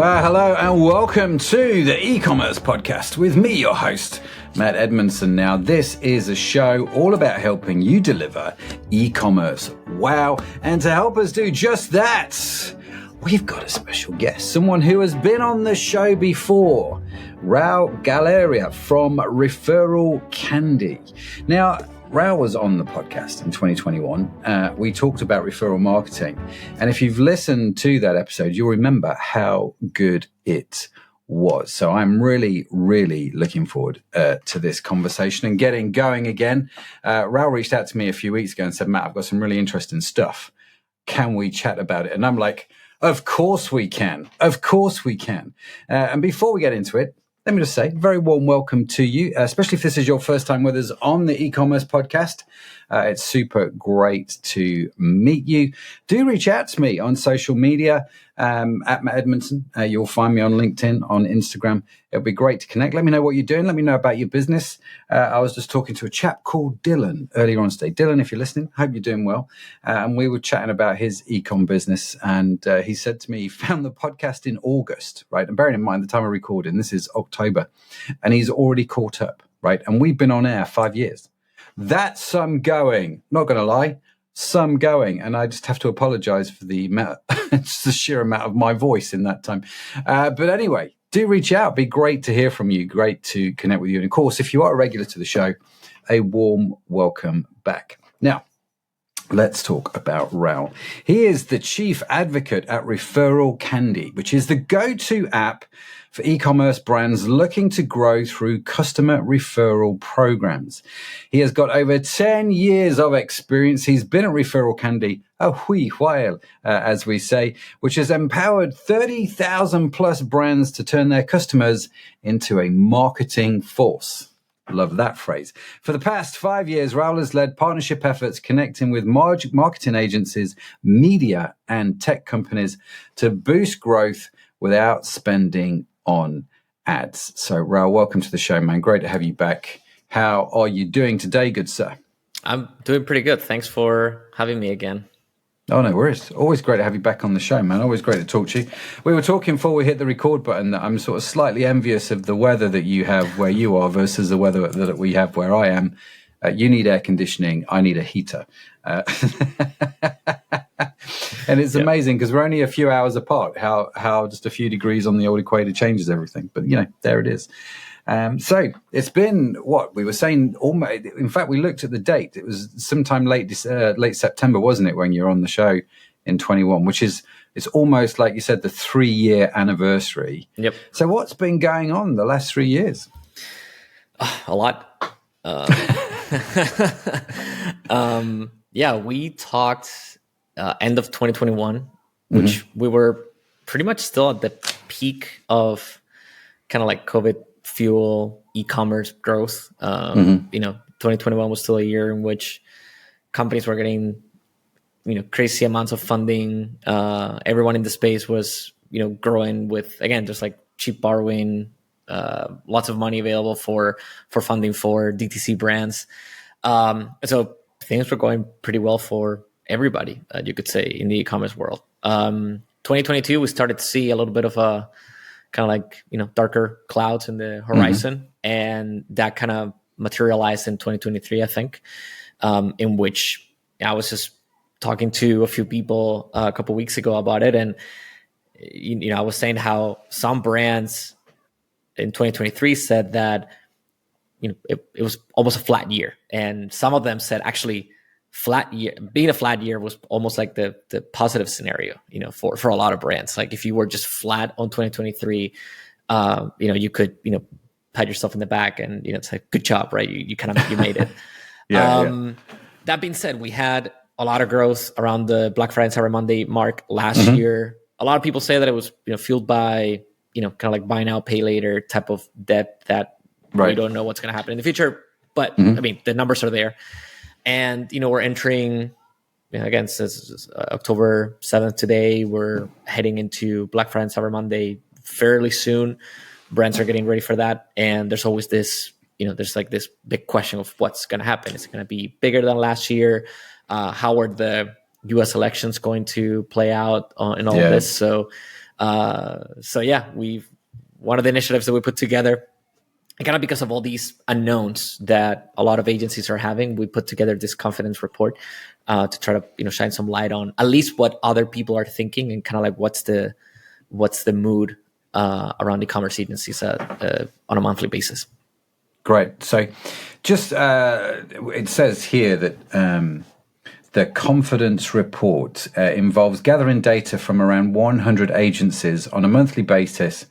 Well, hello and welcome to the Ecommerce Podcast with me, your host, Matt Edmundson. Now, this is a show all about helping you deliver e-commerce wow. And to help us do just that, we've got a special guest, someone who has been on the show before, Raul Galera from Referral Candy. Now, Raul was on the podcast in 2021. We talked about referral marketing. And if you've listened to that episode, you'll remember how good it was. So I'm really, really looking forward to this conversation and getting going again. Raul reached out to me a few weeks ago and said, Matt, I've got some really interesting stuff. Can we chat about it? And I'm like, of course we can. Of course we can. And before we get into it, let me just say, very warm welcome to you, especially if this is your first time with us on the e-commerce podcast. It's super great to meet you. Do reach out to me on social media at Matt Edmundson. You'll find me on LinkedIn, on Instagram. It'll be great to connect. Let me know what you're doing. Let me know about your business. I was just talking to a chap called Dylan earlier on today. Dylan, if you're listening, hope you're doing well. And we were chatting about his e-com business. And he said to me, he found the podcast in August, right? And bearing in mind the time of recording, this is October, and he's already caught up, right? And we've been on air 5 years. That's some going, not going to lie, some going. And I just have to apologize for the amount, just the sheer amount of my voice in that time. But anyway, do reach out. Be great to hear from you. Great to connect with you. And of course, if you are a regular to the show, a warm welcome back. Now, let's talk about Raul. He is the chief advocate at Referral Candy, which is the go-to app for e-commerce brands looking to grow through customer referral programs. He has got over 10 years of experience. He's been at Referral Candy a wee while, as we say, which has empowered 30,000 plus brands to turn their customers into a marketing force. Love that phrase. For the past 5 years, Raul has led partnership efforts connecting with marketing agencies, media, and tech companies to boost growth without spending on ads. So, Raul, welcome to the show, man. Great to have you back. How are you doing today, good sir? I'm doing pretty good. Thanks for having me again. Oh, no worries. Always great to have you back on the show, man. Always great to talk to you. We were talking before we hit the record button that I'm sort of slightly envious of the weather that you have where you are versus the weather that we have where I am. You need air conditioning. I need a heater. And it's amazing because we're only a few hours apart, how just a few degrees on the old equator changes everything. But, you know, there it is. So it's been what we were saying. Almost, in fact, we looked at the date. It was sometime late September, wasn't it, when you were on the show in 21, which is, it's almost like you said, the 3-year anniversary. Yep. So what's been going on the last 3 years? A lot. Yeah, we talked end of 2021, which we were pretty much still at the peak of kind of like COVID fuel e-commerce growth. You know, 2021 was still a year in which companies were getting, you know, crazy amounts of funding. Everyone in the space was, you know, growing with, again, just like cheap borrowing, lots of money available for funding for DTC brands. So things were going pretty well for everybody, you could say, in the e-commerce world. 2022, we started to see a little bit of a kind of like, you know, darker clouds in the horizon. And that kind of materialized in 2023, I think, in which I was just talking to a few people a couple of weeks ago about it. And, you know, I was saying how some brands in 2023 said that, you know, it was almost a flat year. And some of them said actually being a flat year was almost like the positive scenario, you know, for a lot of brands. Like if you were just flat on 2023, you know, you could, you know, pat yourself in the back and, you know, it's like, good job, right? You made it. That being said, we had a lot of growth around the Black Friday and Cyber Monday mark last year. A lot of people say that it was, you know, fueled by, you know, kind of like buy now, pay later type of debt that we don't know what's going to happen in the future. But I mean, the numbers are there. And, you know, we're entering, you know, again, since October 7th today, we're heading into Black Friday and Cyber Monday fairly soon. Brands are getting ready for that. And there's always this, you know, there's like this big question of what's going to happen. Is it going to be bigger than last year? How are the U.S. elections going to play out in all of this? So So yeah, one of the initiatives that we put together, and kind of because of all these unknowns that a lot of agencies are having, we put together this confidence report to try to shine some light on at least what other people are thinking, and kind of like what's the mood around e-commerce agencies on a monthly basis. Great. So just it says here that the confidence report involves gathering data from around 100 agencies on a monthly basis.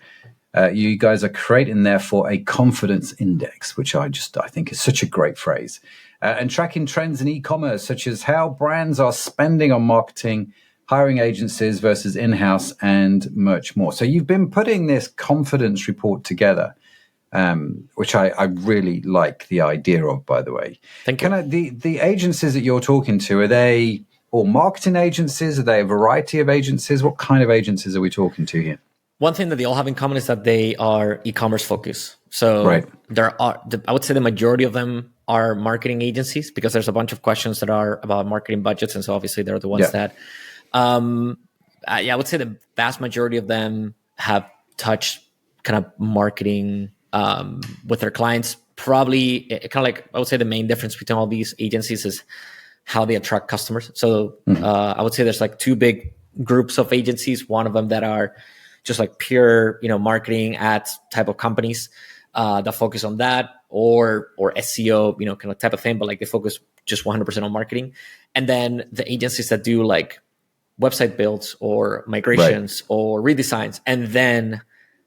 You guys are creating, therefore, a confidence index, which I think is such a great phrase, and tracking trends in e-commerce, such as how brands are spending on marketing, hiring agencies versus in-house, and much more. So you've been putting this confidence report together, which I really like the idea of, by the way. Thank you. The agencies that you're talking to, are they all marketing agencies? Are they a variety of agencies? What kind of agencies are we talking to here? One thing that they all have in common is that they are e-commerce focused. So I would say the majority of them are marketing agencies, because there's a bunch of questions that are about marketing budgets. And so obviously they're the ones that, I would say the vast majority of them have touched kind of marketing with their clients. Probably kind of like, I would say the main difference between all these agencies is how they attract customers. So I would say there's like two big groups of agencies. One of them that are just like pure, marketing ads type of companies that focus on that, or SEO, kind of type of thing, but like they focus just 100% on marketing. And then the agencies that do like website builds or migrations or redesigns, and then,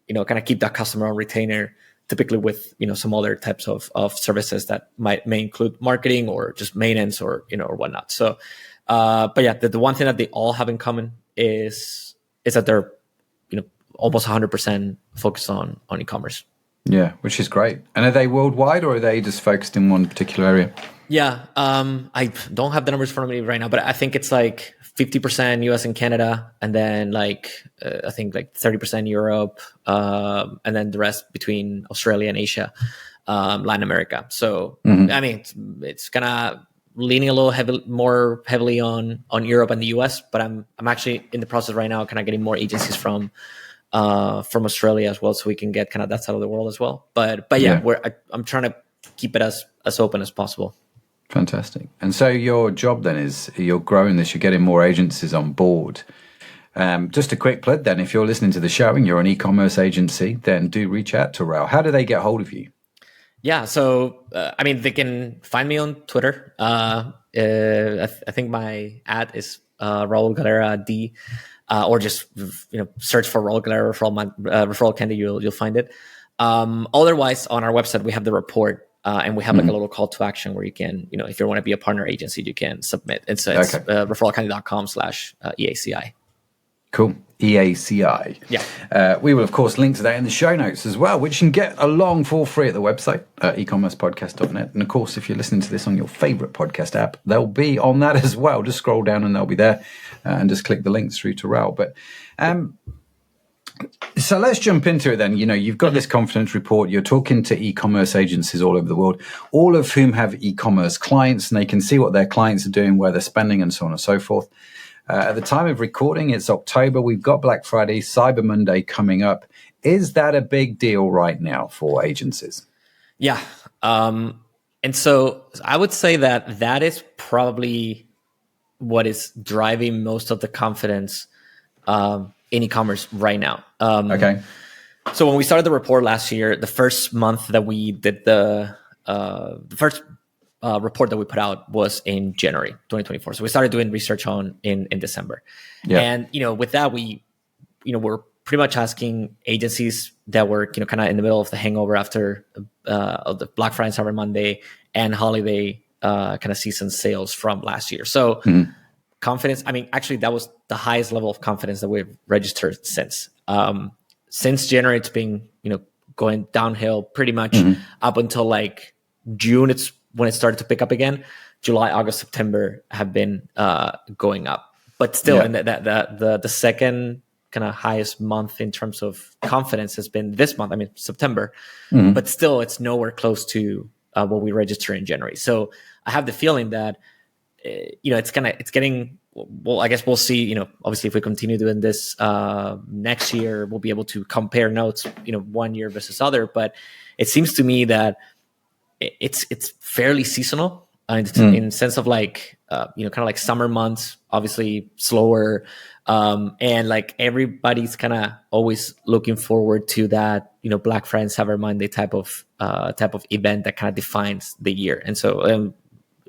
kind of keep that customer on retainer, typically with, some other types of services that may include marketing or just maintenance or, or whatnot. So, but yeah, the one thing that they all have in common is that they're, almost 100% focused on e-commerce. Yeah, which is great. And are they worldwide, or are they just focused in one particular area? Yeah, I don't have the numbers in front of me right now, but I think it's like 50% US and Canada, and then like I think like 30% Europe, and then the rest between Australia and Asia, Latin America. So I mean, it's kind of leaning a little more heavily on Europe and the US, but I'm actually in the process right now, kind of getting more agencies from Australia as well, so we can get kind of that side of the world as well. But yeah, I'm trying to keep it as open as possible. Fantastic. And so your job then is, you're growing this, you're getting more agencies on board. Just a quick plug then, if you're listening to the show and you're an e-commerce agency, then do reach out to Raul. How do they get hold of you? Yeah, so I mean, they can find me on Twitter. I think my ad is Raul Galera D, or just search for Raul Galera Referral Candy. You'll find it. Otherwise, on our website we have the report. And we have like a little call to action where you can, if you want to be a partner agency, you can submit. And so it's referralcandy.com/EACI. Cool. EACI. Yeah. We will, of course, link to that in the show notes as well, which you can get along for free at the website, ecommercepodcast.net. And of course, if you're listening to this on your favorite podcast app, they'll be on that as well. Just scroll down and they'll be there, and just click the links through to Raul. But so let's jump into it then. You've got this confidence report. You're talking to e-commerce agencies all over the world, all of whom have e-commerce clients, and they can see what their clients are doing, where they're spending, and so on and so forth. At the time of recording, it's October. We've got Black Friday, Cyber Monday coming up. Is that a big deal right now for agencies? Yeah. And so I would say that is probably what is driving most of the confidence in e-commerce right now. Okay. So when we started the report last year, the first month that we did the first report that we put out was in January 2024. So we started doing research in December. Yeah. And with that, we're pretty much asking agencies that were kind of in the middle of the hangover after of the Black Friday, Cyber Monday, and holiday kind of season sales from last year. So confidence, I mean, actually that was the highest level of confidence that we've registered since. Since January, it's been, going downhill pretty much up until like June. It's when it started to pick up again. July, August, September have been going up, but still in the second kind of highest month in terms of confidence has been this month. I mean, September, but still it's nowhere close to what we registered in January. So I have the feeling that, it's getting well, I guess we'll see. Obviously, if we continue doing this next year, we'll be able to compare notes. One year versus other. But it seems to me that it's fairly seasonal in sense of like kind of like summer months, obviously slower, and like everybody's kind of always looking forward to that Black Friday, Cyber Monday type of event that kind of defines the year. And so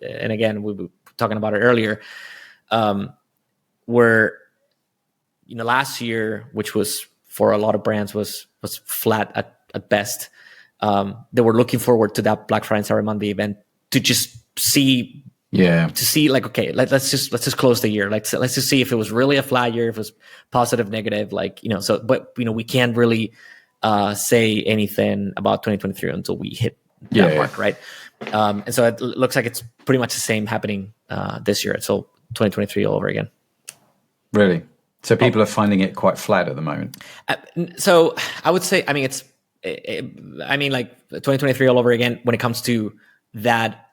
and again, we were talking about it earlier. Where last year, which was for a lot of brands was flat at best, they were looking forward to that Black Friday Cyber Monday event to just see like, okay, let's just close the year, let's just see if it was really a flat year, if it was positive, negative, like so. But we can't really say anything about 2023 until we hit that mark, right? And so it looks like it's pretty much the same happening this year. So 2023 all over again. Really? So people are finding it quite flat at the moment. So I would say, like 2023 all over again when it comes to that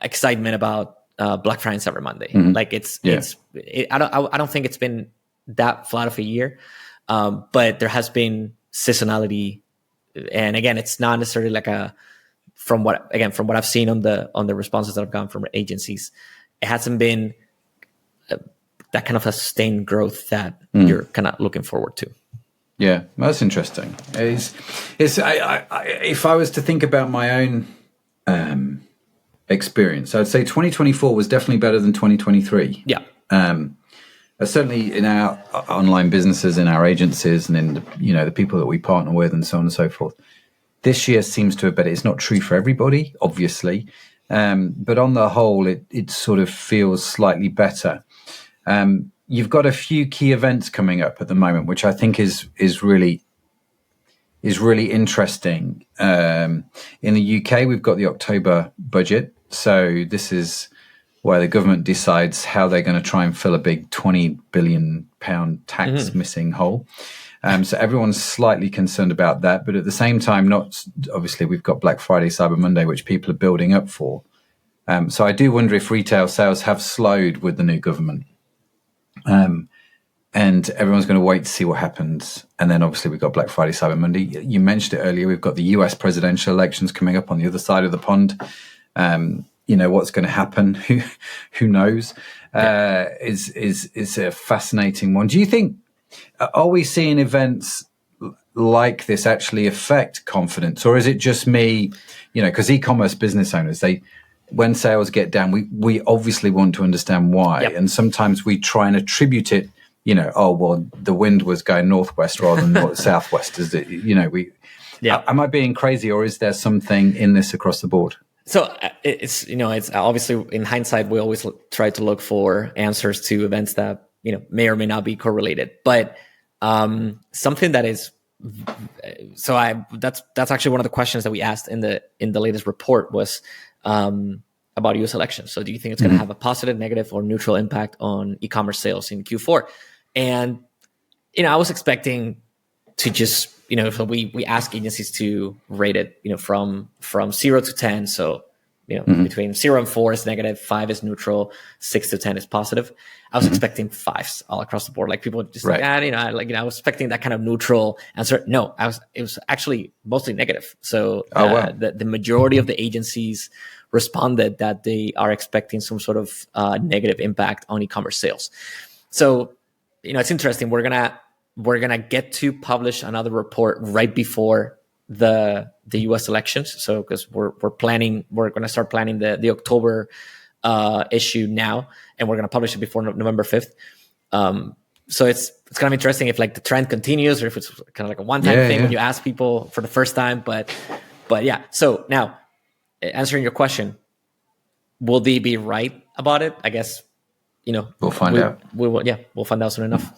excitement about Black Friday and Cyber Monday. Like I don't think it's been that flat of a year, but there has been seasonality, and again, it's not necessarily like from what I've seen on the responses that have gone from agencies, it hasn't been that kind of a sustained growth that you're kind of looking forward to. Yeah, that's interesting. If I was to think about my own experience, I'd say 2024 was definitely better than 2023. Yeah. Certainly in our online businesses, in our agencies, and in the people that we partner with, and so on and so forth. This year seems to have been. It's not true for everybody, obviously, but on the whole, it sort of feels slightly better. You've got a few key events coming up at the moment, which I think is really interesting. In the UK, we've got the October budget, so this is where the government decides how they're going to try and fill a big £20 billion tax missing hole. So everyone's slightly concerned about that, but at the same time, not obviously we've got Black Friday, Cyber Monday, which people are building up for. So I do wonder if retail sales have slowed with the new government. And everyone's going to wait to see what happens. And then obviously we've got Black Friday, Cyber Monday. You mentioned it earlier. We've got the US presidential elections coming up on the other side of the pond. What's going to happen? Who knows? Is a fascinating one. Do you think, are we seeing events like this actually affect confidence, or is it just me? Because e-commerce business owners, when sales get down, we obviously want to understand why, and sometimes we try and attribute it. The wind was going northwest rather than southwest. Is it? Am I being crazy, or is there something in this across the board? So it's obviously in hindsight we always try to look for answers to events that may or may not be correlated, but something that is. So that's actually one of the questions that we asked in the latest report was about U.S. elections. So do you think it's going to have a positive, negative, or neutral impact on e-commerce sales in Q4? And I was expecting to just so we ask agencies to rate it from 0 to 10. So between 0 and 4 is negative, 5 is neutral, 6 to 10 is positive. I was expecting 5s all across the board. Like people just I was expecting that kind of neutral answer. No, it was actually mostly negative. So the majority of the agencies responded that they are expecting some sort of negative impact on e-commerce sales. So it's interesting. We're gonna get to publish another report right before the U.S. elections. So because we're going to start planning the October issue now, and we're going to publish it before November 5th. So it's kind of interesting if like the trend continues, or if it's kind of like a one-time thing when you ask people for the first time. But yeah. So now answering your question, will they be right about it? I guess we'll find out. We'll find out soon enough.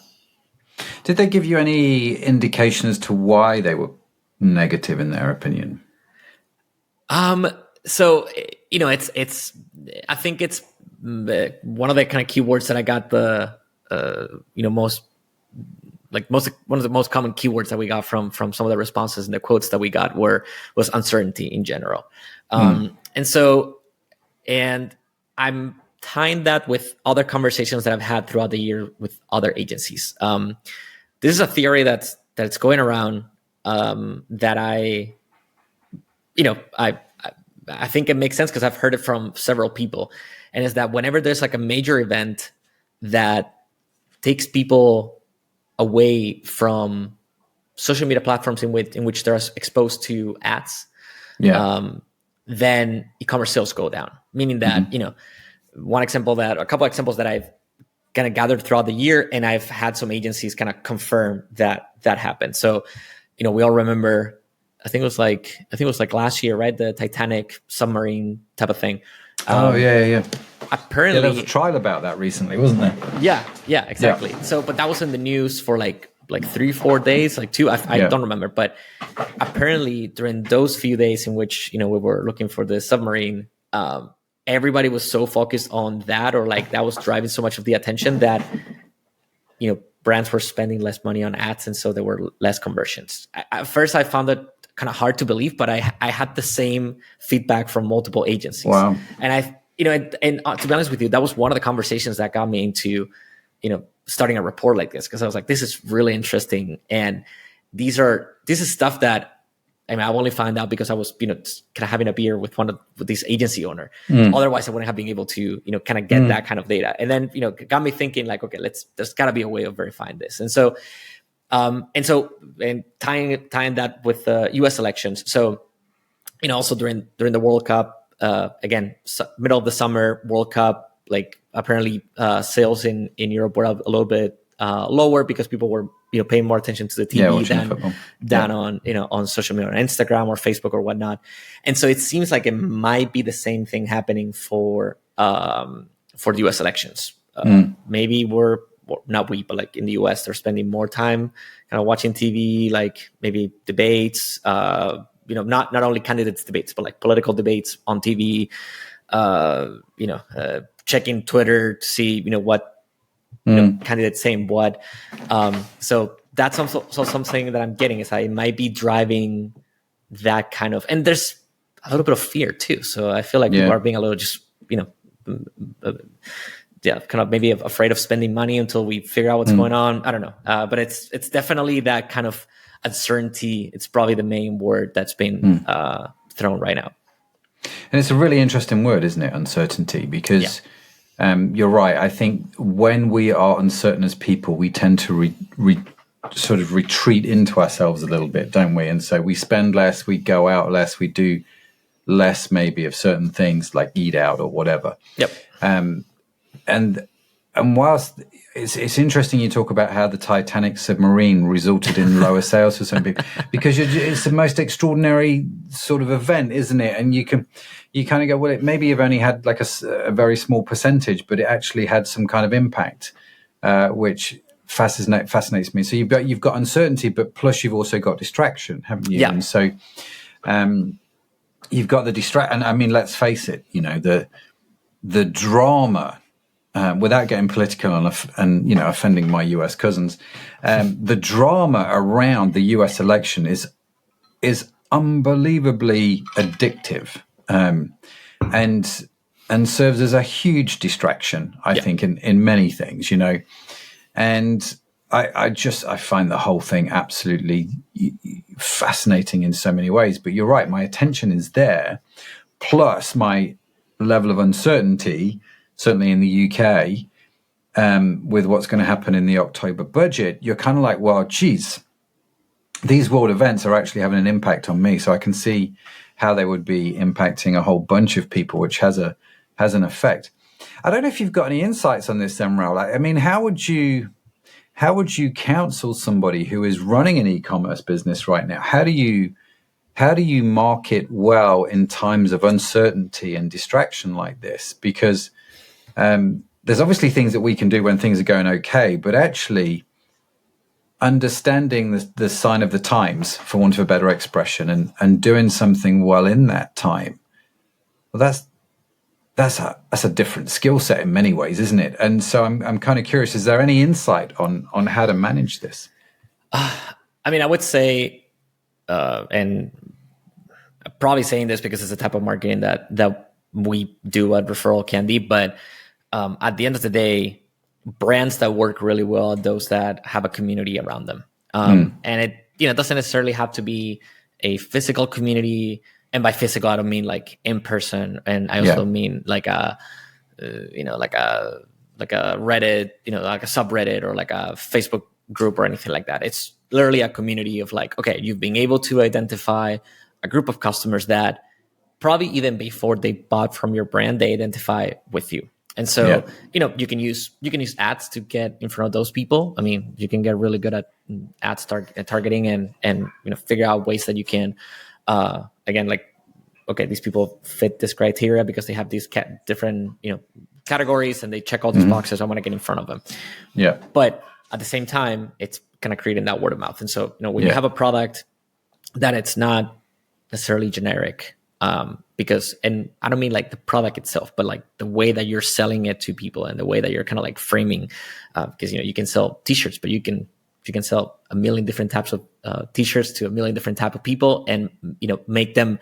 Did they give you any indication as to why they were negative in their opinion? So it's I think it's one of the kind of keywords that I got one of the most common keywords that we got from some of the responses and the quotes that we got was uncertainty in general. And I'm tying that with other conversations that I've had throughout the year with other agencies. This is a theory that's going around that I think it makes sense because I've heard it from several people, and is that whenever there's like a major event that takes people away from social media platforms in which they're exposed to ads, then e-commerce sales go down. Meaning that, a couple examples that I've kind of gathered throughout the year, and I've had some agencies kind of confirm that happened. So, we all remember, I think it was like last year, right? The Titanic submarine type of thing. Yeah. Apparently, there was a trial about that recently, wasn't there? Yeah, exactly. Yeah. So, but that was in the news for like 3-4 days, like 2. I don't remember, but apparently during those few days in which we were looking for the submarine, everybody was so focused on that, or like that was driving so much of the attention that brands were spending less money on ads, and so there were less conversions. At first, I found it kind of hard to believe, but I had the same feedback from multiple agencies. Wow. And to be honest with you, that was one of the conversations that got me into, starting a report like this, because I was like, this is really interesting. And this is stuff that, I've only found out because I was, kind of having a beer with this agency owner. Otherwise I wouldn't have been able to, kind of get that kind of data. And then, it got me thinking like, okay, there's gotta be a way of verifying this. And so tying that with the US elections. So, also during the World Cup, again, middle of the summer World Cup, like apparently sales in Europe were a little bit lower because people were paying more attention to the TV than on social media, on Instagram or Facebook or whatnot. And so it seems like it might be the same thing happening for the US elections. Maybe but like in the US, they're spending more time kind of watching TV, like maybe debates, not only candidates debates, but like political debates on TV, checking Twitter to see, what candidates saying what. So that's also something that I'm getting, is I might be driving that kind of, and there's a little bit of fear too. So I feel like people are being a little just, kind of maybe afraid of spending money until we figure out what's going on. I don't know. But it's definitely that kind of uncertainty. It's probably the main word that's been thrown right now. And it's a really interesting word, isn't it? Uncertainty, because you're right. I think when we are uncertain as people, we tend to sort of retreat into ourselves a little bit, don't we? And so we spend less, we go out less, we do less maybe of certain things like eat out or whatever. Yep. And whilst it's interesting you talk about how the Titanic submarine resulted in lower sales for some people, because it's the most extraordinary sort of event, isn't it? And you kind of go, well, it maybe you've only had like a very small percentage, but it actually had some kind of impact, which fascinates me. So you've got uncertainty, but plus you've also got distraction, haven't you? Yeah. And so you've got the distraction. And let's face it, the drama. Without getting political and offending my US cousins, the drama around the US election is unbelievably addictive, and serves as a huge distraction, I think, in many things, And I find the whole thing absolutely fascinating in so many ways. But you're right, my attention is there, plus my level of uncertainty. Certainly in the UK, with what's going to happen in the October budget, you're kind of like, well, geez, these world events are actually having an impact on me. So I can see how they would be impacting a whole bunch of people, which has an effect. I don't know if you've got any insights on this, then, Raul. How would you counsel somebody who is running an e-commerce business right now? How do you market well in times of uncertainty and distraction like this? Because there's obviously things that we can do when things are going okay, but actually understanding the sign of the times, for want of a better expression, and doing something well in that time, well, that's a different skill set in many ways, isn't it? And so I'm kind of curious, is there any insight on how to manage this? I would say, and I'm probably saying this because it's a type of marketing that we do at Referral Candy, but at the end of the day, brands that work really well are those that have a community around them. And it doesn't necessarily have to be a physical community. And by physical, I don't mean like in person. And I also don't mean like a Reddit, like a subreddit or like a Facebook group or anything like that. It's literally a community of like, okay, you've been able to identify a group of customers that probably even before they bought from your brand, they identify with you. And so, you can use ads to get in front of those people. I mean, you can get really good at ads targeting and figure out ways that you can, again, like, okay, these people fit this criteria because they have these different, categories and they check all these boxes. I want to get in front of them. Yeah. But at the same time, it's kind of creating that word of mouth. And so, when you have a product that it's not necessarily generic, because, and I don't mean like the product itself, but like the way that you're selling it to people and the way that you're kind of like framing, because, you can sell t-shirts, but you can sell a million different types of t-shirts to a million different type of people and, make them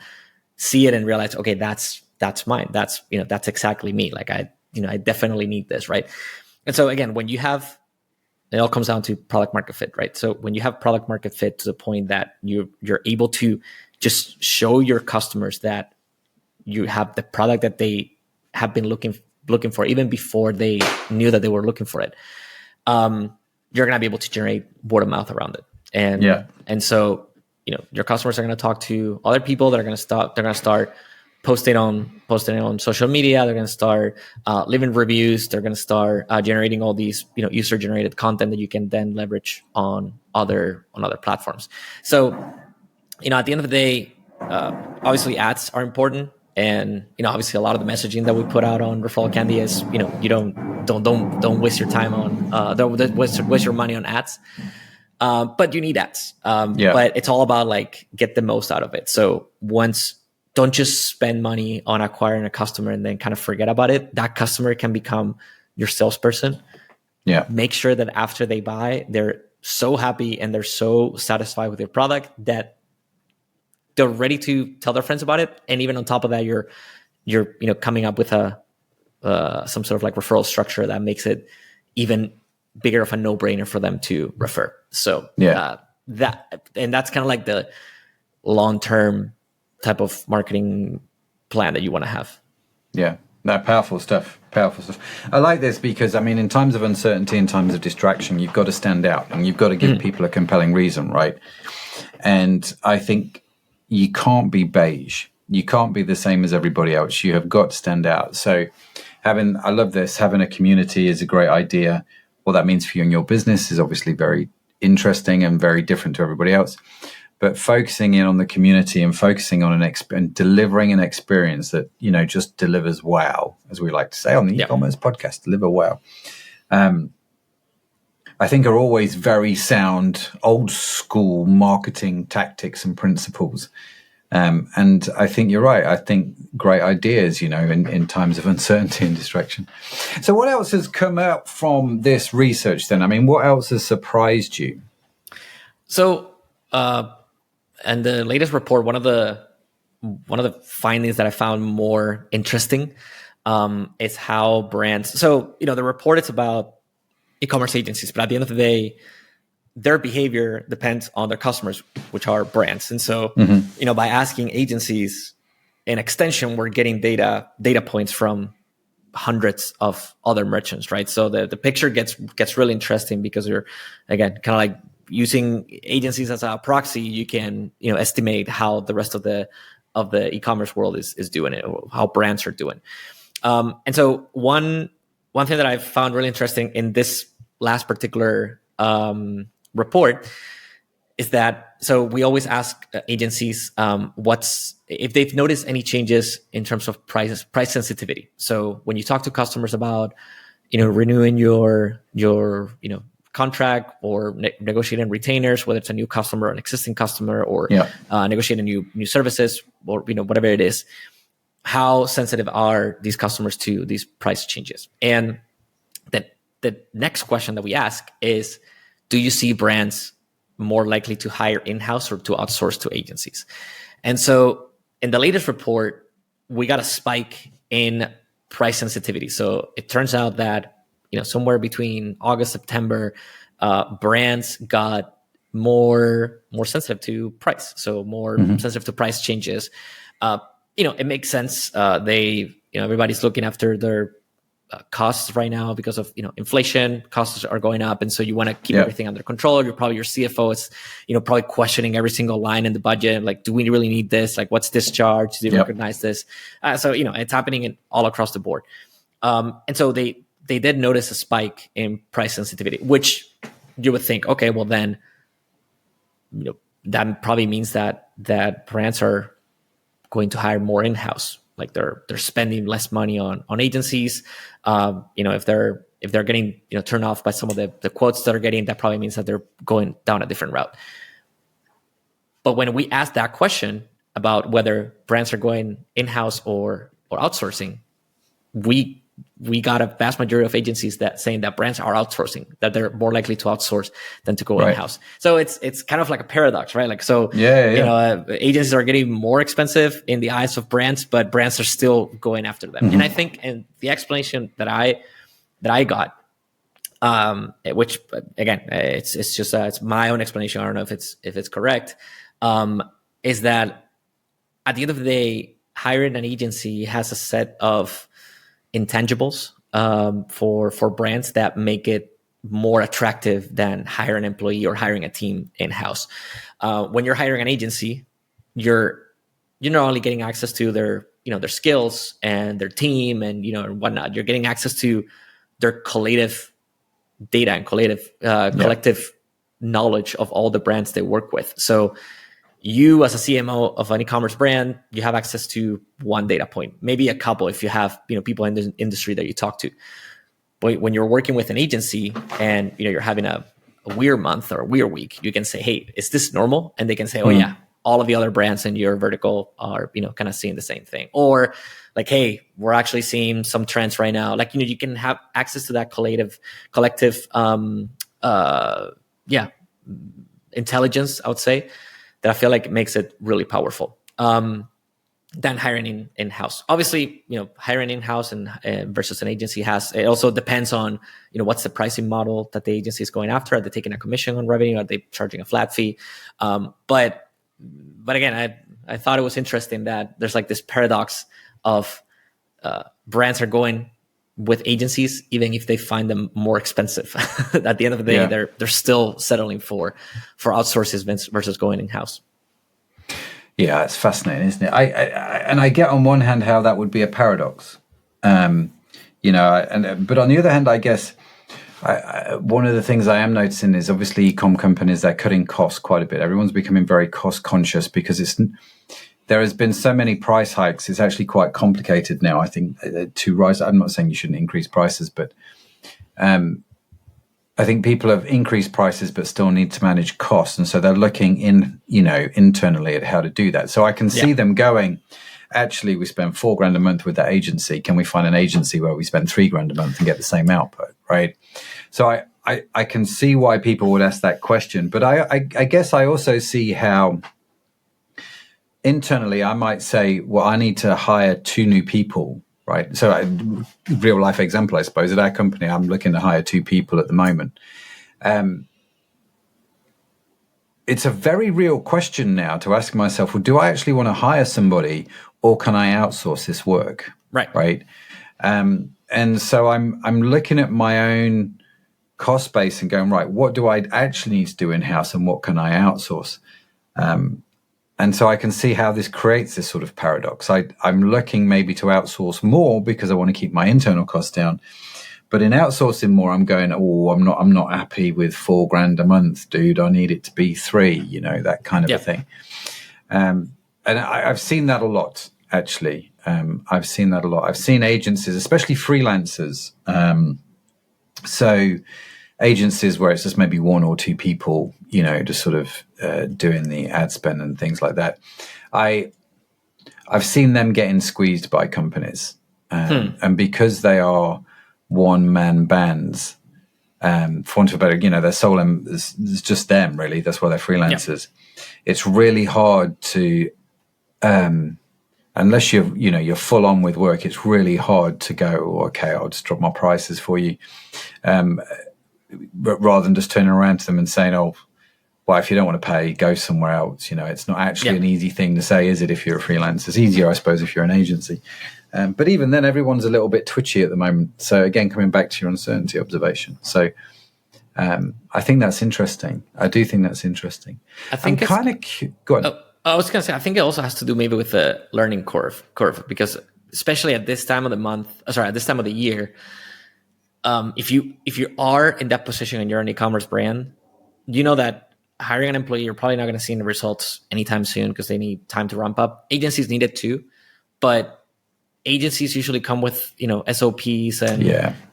see it and realize, okay, that's mine. That's exactly me. Like I definitely need this. Right. And so again, when you have, it all comes down to product market fit, right? So when you have product market fit to the point that you're able to just show your customers that you have the product that they have been looking for even before they knew that they were looking for it, you're going to be able to generate word of mouth around it. And so, your customers are going to talk to other people that are going to start posting on social media. They're going to start leaving reviews. They're going to start generating all these, user generated content that you can then leverage on other platforms. So, at the end of the day, obviously ads are important. And, obviously a lot of the messaging that we put out on Referral Candy is, you don't waste your time on, don't waste your money on ads. But you need ads. But it's all about like, get the most out of it. So don't just spend money on acquiring a customer and then kind of forget about it. That customer can become your salesperson. Yeah. Make sure that after they buy, they're so happy and they're so satisfied with your product that they're ready to tell their friends about it. And even on top of that, you're coming up with some sort of like referral structure that makes it even bigger of a no-brainer for them to refer. So that's kind of like the long-term type of marketing plan that you want to have. Yeah. No, powerful stuff. I like this because, in times of uncertainty, in times of distraction, you've got to stand out and you've got to give people a compelling reason, right? And I think you can't be beige. You can't be the same as everybody else. You have got to stand out. So I love this, having a community is a great idea. What that means for you and your business is obviously very interesting and very different to everybody else. But focusing in on the community and focusing on and delivering an experience that, just delivers wow, as we like to say on the e-commerce podcast, deliver wow. I think are always very sound, old school marketing tactics and principles. And I think you're right. I think great ideas, in times of uncertainty and distraction. So what else has come out from this research then? What else has surprised you? So, and the latest report, one of the findings that I found more interesting is how brands. So, the report is about e-commerce agencies, but at the end of the day, their behavior depends on their customers, which are brands. And so, by asking agencies, in extension, we're getting data points from hundreds of other merchants, right? So the picture gets really interesting because you're, again, kind of like using agencies as a proxy. You can, estimate how the rest of the e-commerce world is doing it, or how brands are doing. And so one thing that I found really interesting in this last particular report is that, so we always ask agencies if they've noticed any changes in terms of price sensitivity. So when you talk to customers about renewing your contract or negotiating retainers, whether it's a new customer or an existing customer, or negotiating new services, or whatever it is, how sensitive are these customers to these price changes? And the next question that we ask is, do you see brands more likely to hire in-house or to outsource to agencies? And so in the latest report, we got a spike in price sensitivity. So it turns out that, somewhere between August, September, brands got more sensitive to price. So more sensitive to price changes. It makes sense. Everybody's looking after their costs right now because of inflation. Costs are going up, and so you want to keep everything under control. Your CFO is probably questioning every single line in the budget, like, do we really need this? Like, what's this charge? Do they recognize this? So it's happening all across the board. And so they did notice a spike in price sensitivity, which you would think, okay, well then, that probably means that brands are going to hire more in-house. Like they're spending less money on agencies. If they're getting turned off by some of the quotes that are getting, that probably means that they're going down a different route. But when we asked that question about whether brands are going in-house or outsourcing, we got a vast majority of agencies that saying that brands are outsourcing, that they're more likely to outsource than to go in-house. So it's kind of like a paradox, right? Like, so, agencies are getting more expensive in the eyes of brands, but brands are still going after them. And I think, and the explanation that I got, which again, it's just, it's my own explanation. I don't know if it's correct. Is that at the end of the day, hiring an agency has a set of intangibles for brands that make it more attractive than hire an employee or hiring a team in-house. When you're hiring an agency, you're not only getting access to their skills and their team and and whatnot. You're getting access to their collective data and collective knowledge of all the brands they work with. So you, as a CMO of an e-commerce brand, you have access to one data point, maybe a couple if you have people in the industry that you talk to. But when you're working with an agency and you're having a weird month or a weird week, you can say, "Hey, is this normal?" And they can say, "Oh yeah, all of the other brands in your vertical are kind of seeing the same thing." Or like, "Hey, we're actually seeing some trends right now." Like you can have access to that collective intelligence, I would say, that I feel like makes it really powerful than hiring in-house. Obviously, hiring in-house and versus an agency it also depends on, what's the pricing model that the agency is going after. Are they taking a commission on revenue? Are they charging a flat fee? But again, I thought it was interesting that there's like this paradox of brands are going with agencies, even if they find them more expensive. At the end of the day, they're still settling for outsources versus going in-house. Yeah, it's fascinating, isn't it? I get on one hand how that would be a paradox, but on the other hand, I guess one of the things I am noticing is obviously e-com companies, they're cutting costs quite a bit. Everyone's becoming very cost conscious because there has been so many price hikes. It's actually quite complicated now, I think, to rise. I'm not saying you shouldn't increase prices, but I think people have increased prices but still need to manage costs. And so they're looking internally at how to do that. So I can see them going, actually, we spend $4,000 a month with that agency. Can we find an agency where we spend $3,000 a month and get the same output, right? So I can see why people would ask that question. But I guess I also see how internally I might say, well, I need to hire 2 new people, right? So real life example, I suppose, at our company, I'm looking to hire 2 people at the moment. It's a very real question now to ask myself, well, do I actually want to hire somebody or can I outsource this work? Right. And so I'm looking at my own cost base and going, right, what do I actually need to do in-house and what can I outsource? And so I can see how this creates this sort of paradox. I'm looking maybe to outsource more because I want to keep my internal costs down. But in outsourcing more, I'm going, I'm not happy with $4,000 a month, dude. I need it to be 3, that kind of a thing. And I've seen that a lot, actually. I've seen that a lot. I've seen agencies, especially freelancers. So agencies where it's just maybe 1 or 2 people, just sort of doing the ad spend and things like that. I've seen them getting squeezed by companies. And because they are one-man bands, for want of a better, their sole, it's just them, really. That's why they're freelancers. It's really hard to unless you're full on with work, it's really hard to go, okay, I'll just drop my prices for you, but rather than just turning around to them and saying, oh, well, if you don't want to pay, go somewhere else. It's not actually an easy thing to say, is it? If you're a freelancer, it's easier, I suppose, if you're an agency. But even then, everyone's a little bit twitchy at the moment. So again, coming back to your uncertainty observation. So I think that's interesting. I do think that's interesting. I think go on. I was going to say, I think it also has to do maybe with the learning curve, because especially at this time of the at this time of the year, if you are in that position and you're an e-commerce brand, you know that hiring an employee, you're probably not going to see any results anytime soon because they need time to ramp up. Agencies need it too, but agencies usually come with, SOPs and,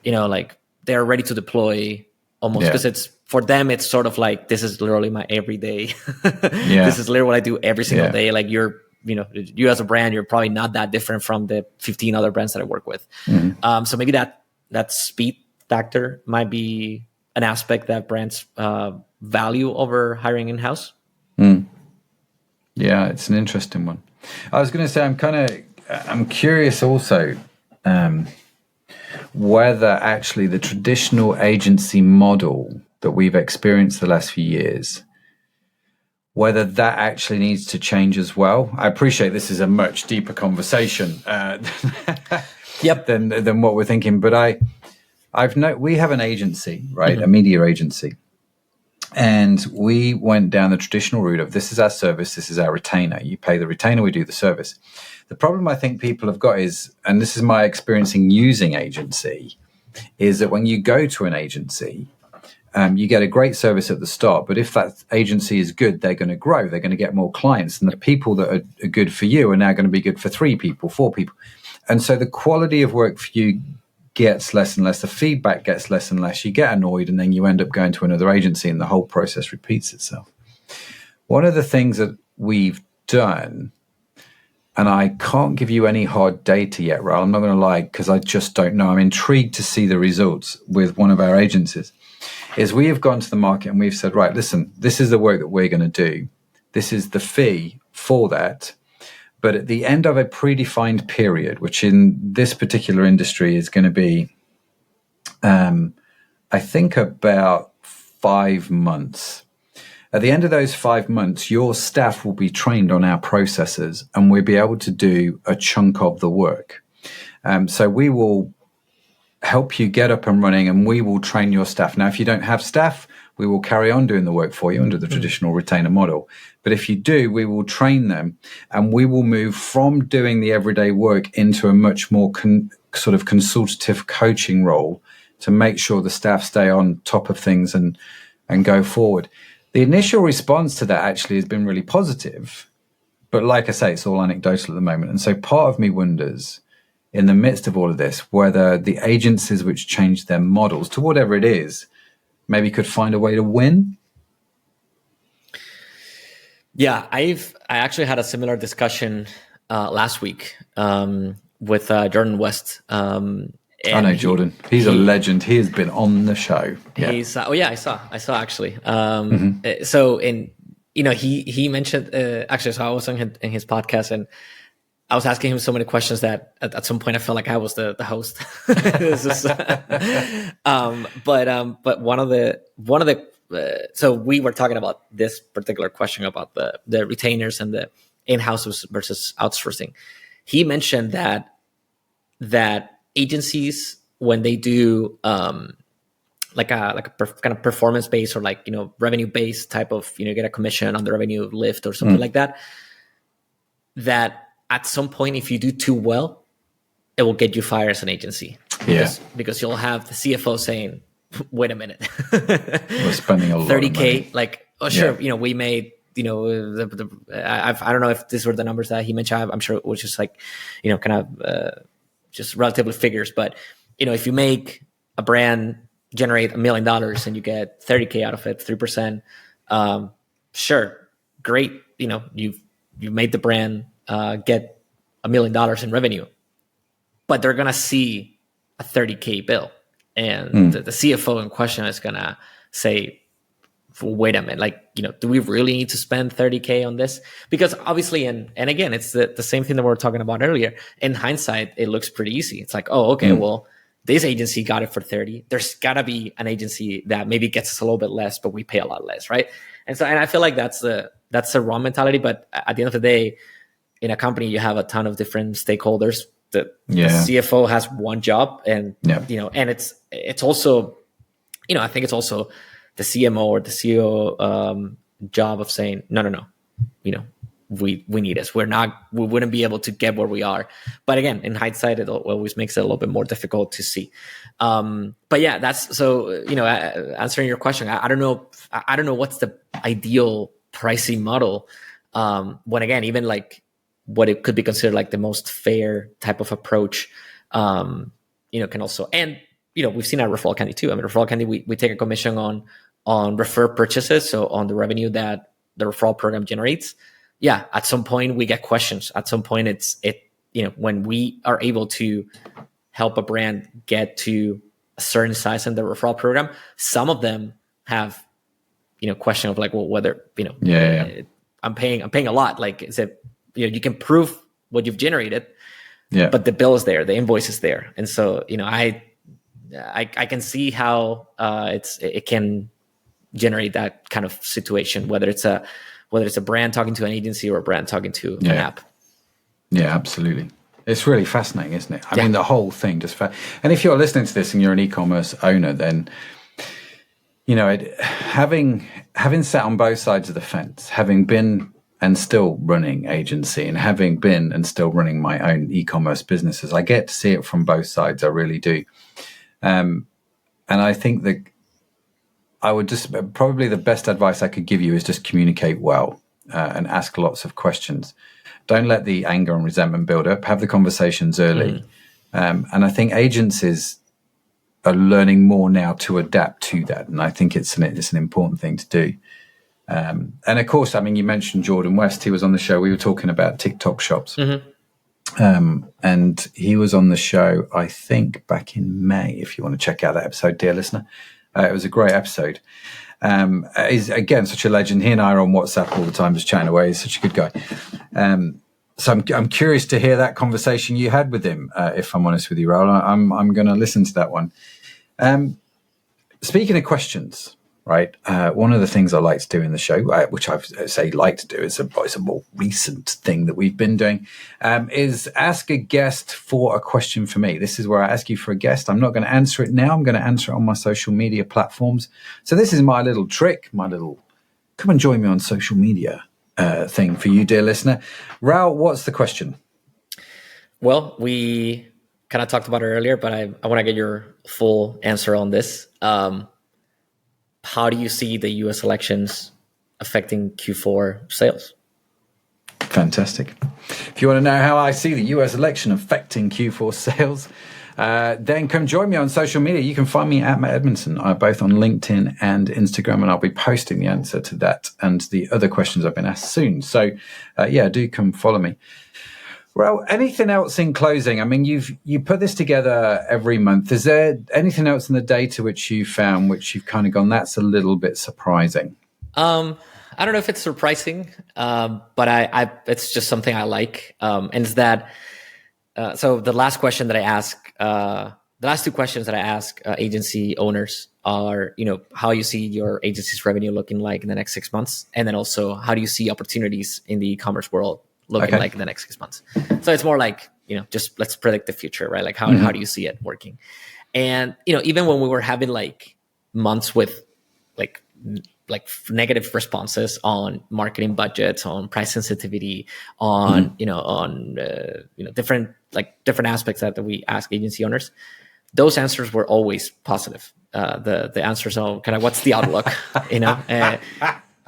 like they're ready to deploy almost, because it's, for them, it's sort of like, this is literally my everyday. This is literally what I do every single day. Like you as a brand, you're probably not that different from the 15 other brands that I work with. Mm-hmm. So maybe that speed factor might be an aspect that brands value over hiring in-house. Yeah, it's an interesting one. I was going to say, I'm curious also whether actually the traditional agency model that we've experienced the last few years, whether that actually needs to change as well. I appreciate this is a much deeper conversation than what we're thinking, but we have an agency, right? Mm-hmm. A media agency. And we went down the traditional route of, this is our service, this is our retainer. You pay the retainer, we do the service. The problem I think people have got is, and this is my experience in using agency, is that when you go to an agency, you get a great service at the start, but if that agency is good, they're going to grow, they're going to get more clients, and the people that are good for you are now going to be good for 3 people, 4 people. And so the quality of work for you gets less and less, the feedback gets less and less, you get annoyed, and then you end up going to another agency and the whole process repeats itself. One of the things that we've done, and I can't give you any hard data yet, Raul, I'm not going to lie, because I just don't know. I'm intrigued to see the results with one of our agencies, is we have gone to the market and we've said, right, listen, this is the work that we're going to do. This is the fee for that. But at the end of a predefined period, which in this particular industry is going to be, I think, about 5 months. At the end of those 5 months, your staff will be trained on our processes and we'll be able to do a chunk of the work. So we will help you get up and running and we will train your staff. Now, if you don't have staff, we will carry on doing the work for you under the traditional retainer model. But if you do, we will train them and we will move from doing the everyday work into a much more sort of consultative coaching role to make sure the staff stay on top of things and go forward. The initial response to that actually has been really positive. But like I say, it's all anecdotal at the moment. And so part of me wonders, in the midst of all of this, whether the agencies which change their models to whatever it is, maybe could find a way to win. Yeah, I actually had a similar discussion last week with Jordan West. I know Jordan. He's a legend. He has been on the show. Yeah. I saw actually. So he mentioned actually. So I was in his podcast and I was asking him so many questions that at some point I felt like I was the host. But one of the so we were talking about this particular question about the retainers and the in-house versus outsourcing. He mentioned that agencies, when they do like a kind of performance based or revenue based type of get a commission on the revenue lift or something like that, that at some point, if you do too well, it will get you fired as an agency. Because you'll have the CFO saying, wait a minute, we're spending a lot 30K, of money. Oh, sure, we made, I don't know if these were the numbers that he mentioned. I'm sure it was just kind of just relatively figures. But, if you make a brand generate $1 million and you get 30K out of it, 3%, sure, great. You've made the brand get $1 million in revenue, but they're going to see a 30K bill. And the CFO in question is going to say wait a minute, like, do we really need to spend 30K on this? Because obviously, and again, it's the same thing that we were talking about earlier. In hindsight, it looks pretty easy. It's like, oh, okay, well, this agency got it for 30. There's gotta be an agency that maybe gets us a little bit less, but we pay a lot less, right? And I feel like that's the wrong mentality. But at the end of the day, in a company, you have a ton of different stakeholders. The CFO has one job, and and it's also, I think it's also the CMO or the CEO job of saying, no, we need this. We wouldn't be able to get where we are. But again, in hindsight, it always makes it a little bit more difficult to see. But yeah, that's so, answering your question, I don't know what's the ideal pricing model. When again, even like what it could be considered like the most fair type of approach, can also, and, we've seen our Referral Candy too. I mean, Referral Candy, we take a commission on refer purchases. So on the revenue that the referral program generates. Yeah, at some point we get questions. At some point when we are able to help a brand get to a certain size in the referral program, some of them have, question of like, well, whether, I'm paying a lot. Like, is it, you can prove what you've generated, but the bill is there, the invoice is there. And so, I can see how it can generate that kind of situation, whether it's a brand talking to an agency or a brand talking to an app. Yeah, absolutely. It's really fascinating, isn't it? I mean, the whole thing and if you're listening to this and you're an e-commerce owner, then, having sat on both sides of the fence, having been and still running agency and having been and still running my own e-commerce businesses, I get to see it from both sides. I really do. And I think that I would probably the best advice I could give you is just communicate well and ask lots of questions. Don't let the anger and resentment build up. Have the conversations early. And I think agencies are learning more now to adapt to that. And I think it's an important thing to do. And of course, I mean, you mentioned Jordan West. He was on the show. We were talking about TikTok shops. And he was on the show, I think, back in May, if you want to check out that episode, dear listener. It was a great episode. He's, again, such a legend. He and I are on WhatsApp all the time, just chatting away. He's such a good guy. So I'm curious to hear that conversation you had with him, if I'm honest with you, Raul. I'm going to listen to that one. Speaking of questions, right, one of the things I like to do in the show, which I say like to do, it's a more recent thing that we've been doing, is ask a guest for a question for me. This is where I ask you for a guest. I'm not going to answer it now. I'm going to answer it on my social media platforms. So this is my little trick, my little come and join me on social media thing for you, dear listener. Raul, what's the question? Well, we kind of talked about it earlier, but I want to get your full answer on this. How do you see the U.S. elections affecting Q4 sales? Fantastic. If you want to know how I see the U.S. election affecting Q4 sales, then come join me on social media. You can find me at Matt Edmundson, both on LinkedIn and Instagram, and I'll be posting the answer to that and the other questions I've been asked soon. So, do come follow me. Well, anything else in closing? I mean, you put this together every month. Is there anything else in the data which you found, which you've kind of gone, that's a little bit surprising? I don't know if it's surprising, but I it's just something I like. And it's that, so the last question that I ask, the last two questions that I ask agency owners are, how you see your agency's revenue looking like in the next 6 months. And then also, how do you see opportunities in the e-commerce world looking like in the next 6 months? So it's more like, just let's predict the future, right? Like how do you see it working? And, even when we were having like months with like negative responses on marketing budgets, on price sensitivity, on, different aspects that we ask agency owners, those answers were always positive. The answers on kind of what's the outlook,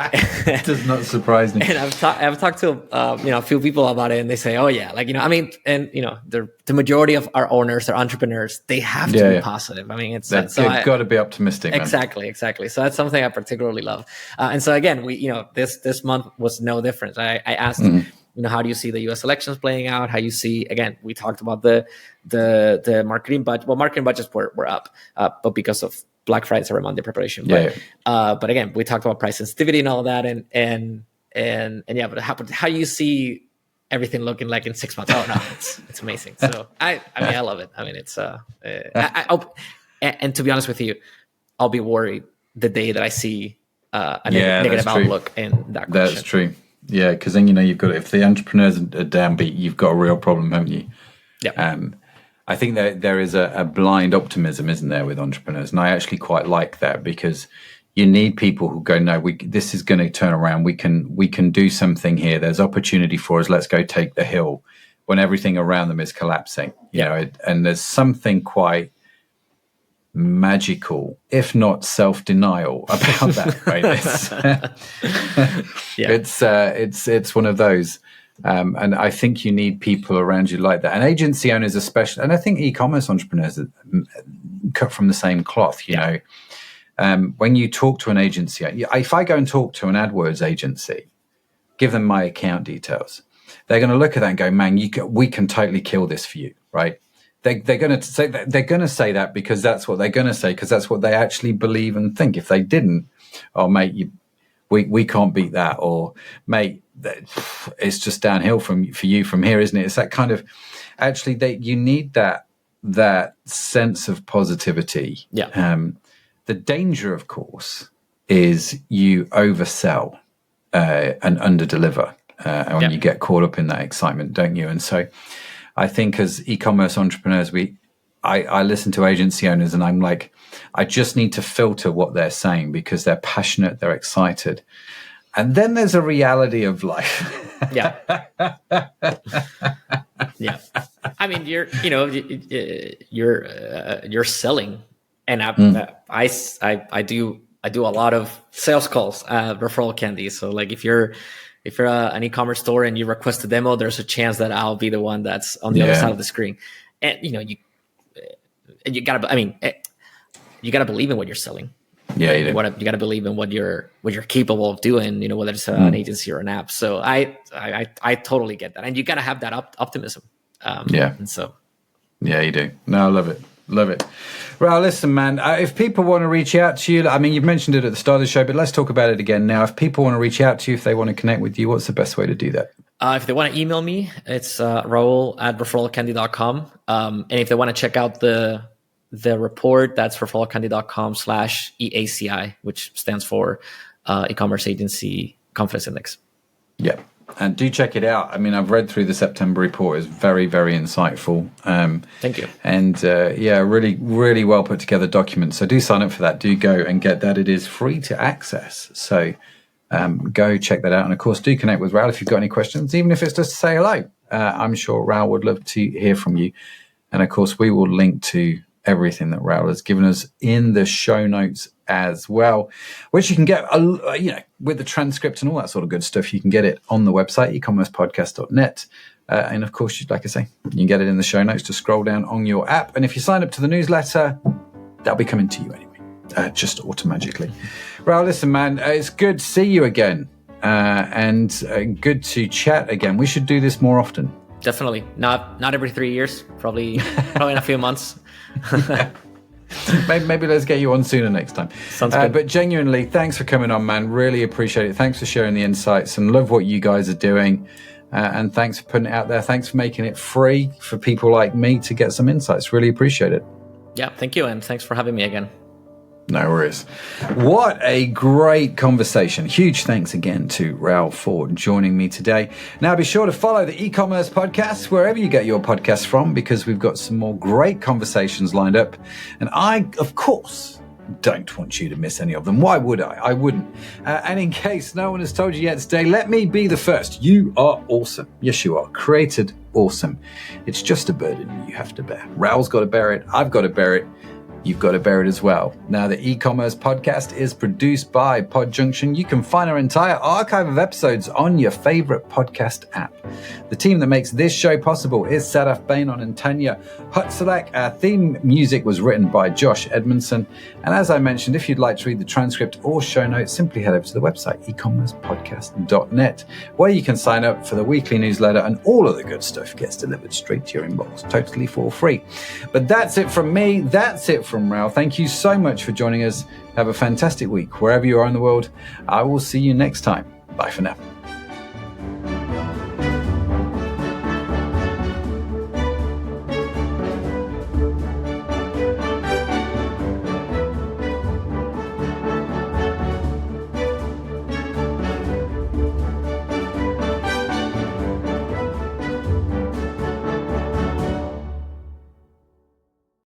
It does not surprise me. And I've talked to a few people about it, and they say, "Oh yeah, the majority of our owners, our entrepreneurs, they have to be positive. I mean, it's you've got to be optimistic. Exactly. So that's something I particularly love. And so again, we this month was no different. I asked, how do you see the U.S. elections playing out? How you see, again, we talked about the marketing budget. Well, marketing budgets were up, but because of Black Friday, Cyber Monday preparation. Yeah. But again, we talked about price sensitivity and all that, and yeah. But how do you see everything looking like in 6 months? Oh no, it's amazing. So I mean, I love it. I mean, it's and to be honest with you, I'll be worried the day that I see a negative outlook in that question. That's true. Yeah, because then you've got, if the entrepreneurs are downbeat, you've got a real problem, haven't you? Yeah. I think that there is a blind optimism, isn't there, with entrepreneurs, and I actually quite like that, because you need people who go, no, this is going to turn around. We can do something here. There's opportunity for us. Let's go take the hill when everything around them is collapsing. You know, and there's something quite magical, if not self-denial, about that. Right? It's one of those. And I think you need people around you like that. And agency owners especially, and I think e-commerce entrepreneurs are cut from the same cloth, you know. When you talk to an agency, if I go and talk to an AdWords agency, give them my account details, they're going to look at that and go, man, we can totally kill this for you, right? They're going to say that because that's what they're going to say, because that's what they actually believe and think. If they didn't, oh, mate, we can't beat that, or mate, it's just downhill for you from here, isn't it? It's that kind of, actually, you need that sense of positivity. Yeah. The danger, of course, is you oversell and underdeliver, and when you get caught up in that excitement, don't you? And so I think as e-commerce entrepreneurs, I listen to agency owners and I'm like, I just need to filter what they're saying, because they're passionate, they're excited. And then there's a reality of life. Yeah. Yeah. I mean, you're selling. And I do a lot of sales calls, Referral Candy. So like if you're an e-commerce store and you request a demo, there's a chance that I'll be the one that's on the other side of the screen. And you gotta believe in what you're selling. Yeah, you do. You gotta believe in what you're capable of doing. Whether it's an agency or an app. So I totally get that, and you gotta have that optimism. And so. Yeah, you do. No, I love it. Love it. Raul, listen, man, if people want to reach out to you, I mean, you've mentioned it at the start of the show, but let's talk about it again now. If people want to reach out to you, if they want to connect with you, what's the best way to do that? If they want to email me, it's raul@referralcandy.com. And if they want to check out the report, that's referralcandy.com/EACI, which stands for Ecommerce Agency Confidence Index. Yeah. And do check it out. I mean, I've read through the September report. It's very, very insightful. Thank you. And really, really well put together document. So do sign up for that. Do go and get that. It is free to access. So go check that out. And of course, do connect with Raul if you've got any questions, even if it's just to say hello. I'm sure Raul would love to hear from you. And of course, we will link to everything that Raul has given us in the show notes as well, which you can get, with the transcript and all that sort of good stuff. You can get it on the website, ecommercepodcast.net. And of course, like I say, you can get it in the show notes to scroll down on your app. And if you sign up to the newsletter, that'll be coming to you anyway, just automatically. Raul, listen, man, it's good to see you again, and good to chat again. We should do this more often. Definitely. Not every 3 years, probably in a few months. Maybe let's get you on sooner next time. Sounds good. But genuinely, thanks for coming on, man. Really appreciate it. Thanks for sharing the insights, and love what you guys are doing. And thanks for putting it out there. Thanks for making it free for people like me to get some insights. Really appreciate it. Yeah, thank you. And thanks for having me again. No worries. What a great conversation. Huge thanks again to Raul for joining me today. Now, be sure to follow the e-commerce podcast wherever you get your podcasts from, because we've got some more great conversations lined up. And I, of course, don't want you to miss any of them. Why would I? I wouldn't. And in case no one has told you yet today, let me be the first. You are awesome. Yes, you are. Created awesome. It's just a burden you have to bear. Raul's got to bear it. I've got to bear it. You've got to bear it as well. Now, the e-commerce podcast is produced by PodJunction. You can find our entire archive of episodes on your favorite podcast app. The team that makes this show possible is Sadaf Bainon and Tanya Hutzelek. Our theme music was written by Josh Edmundson. And as I mentioned, if you'd like to read the transcript or show notes, simply head over to the website, ecommercepodcast.net, where you can sign up for the weekly newsletter, and all of the good stuff gets delivered straight to your inbox, totally for free. But that's it from me. That's it from Raul. Thank you so much for joining us. Have a fantastic week wherever you are in the world. I will see you next time. Bye for now.